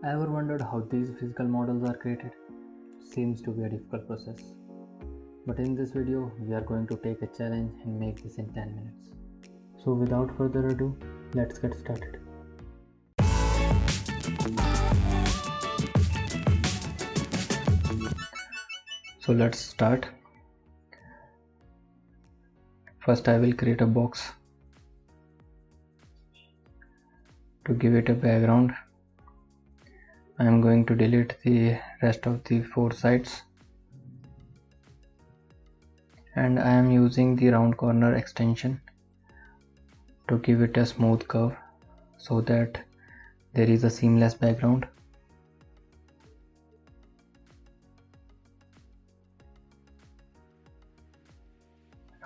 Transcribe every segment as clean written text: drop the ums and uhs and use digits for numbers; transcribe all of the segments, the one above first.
Ever wondered how these physical models are created? Seems to be a difficult process. But in this video, we are going to take a challenge and make this in 10 minutes. So without further ado, let's get started. So let's start. First I will create a box to give it a background. I am going to delete the rest of the 4 sides, and I am using the round corner extension to give it a smooth curve so that there is a seamless background.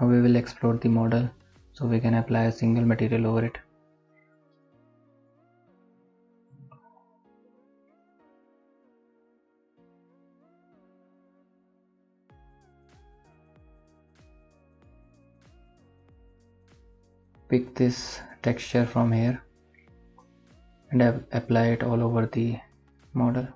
Now we will explore the model so we can apply a single material over it. Pick this texture from here and apply it all over the model.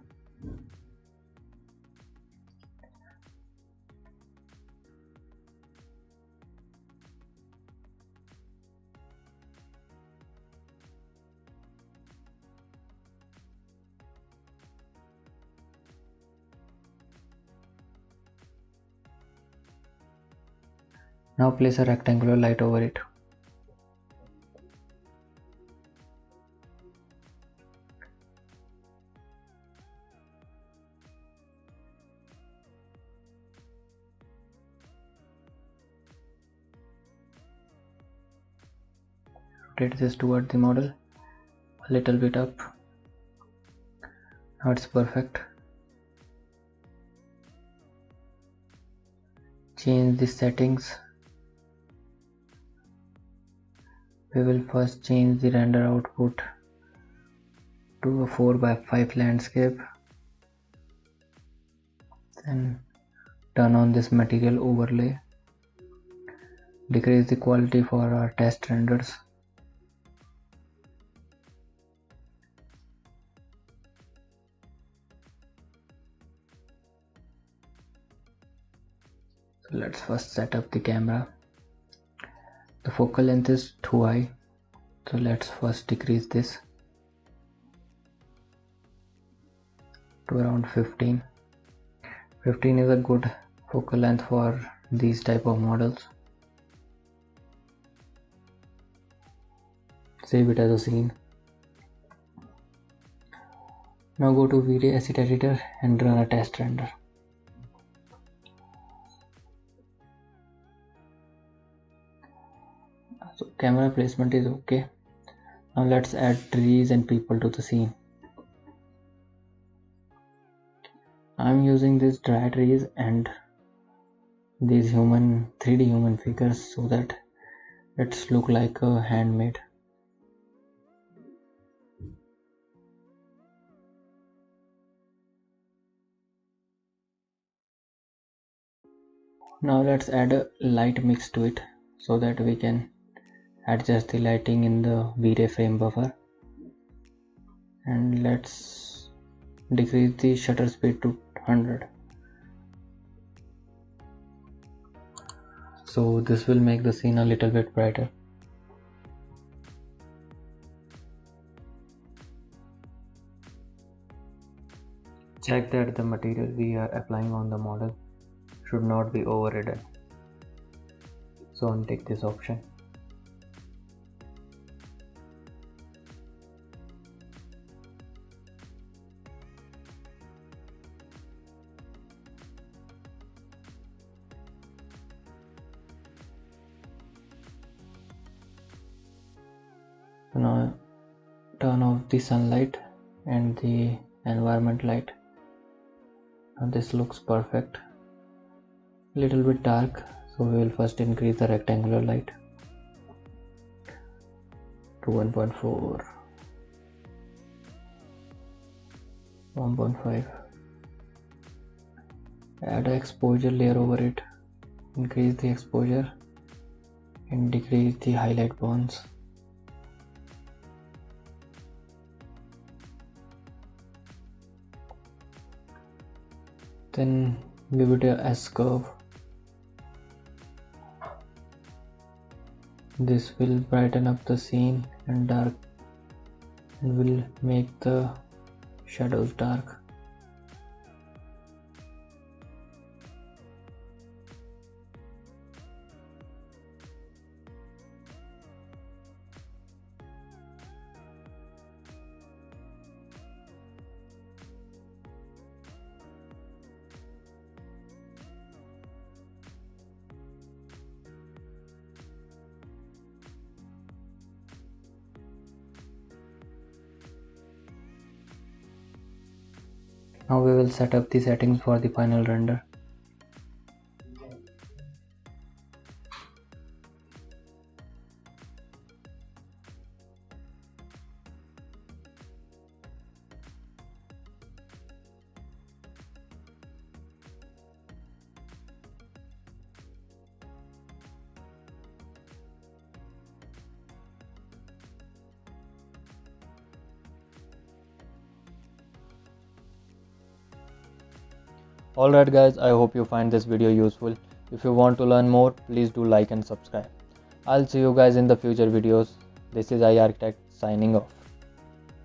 Now place a rectangular light over it. Rotate this toward the model a little bit up. Now it's perfect. Change the settings. We will first change the render output to a 4:5 landscape. Then turn on this material overlay. Decrease the quality for our test renders. So let's first set up the camera. The focal length is too high, so let's first decrease this to around 15. 15 is a good focal length for these type of models. Save it as a scene. Now go to V-ray Sketchup and run a test render. So camera placement is okay. Now let's add trees and people to the scene. I'm using these dry trees and these 3D human figures so that it's look like a handmade. Now let's add a light mix to it so that we can adjust the lighting in the V-ray frame buffer, and let's decrease the shutter speed to 100. So this will make the scene a little bit brighter. Check that the material we are applying on the model should not be overridden. So untick this option. So now turn off the sunlight and the environment light. Now this looks perfect. Little bit dark, so we will first increase the rectangular light to 1.4, 1.5. Add an exposure layer over it. Increase the exposure and decrease the highlight bonds. Then give it a S curve. This will brighten up the scene and will make the shadows dark. Now we will set up the settings for the final render. Alright guys, I hope you find this video useful. If you want to learn more, please do like and subscribe. I'll see you guys in the future videos. This is iArchitect signing off.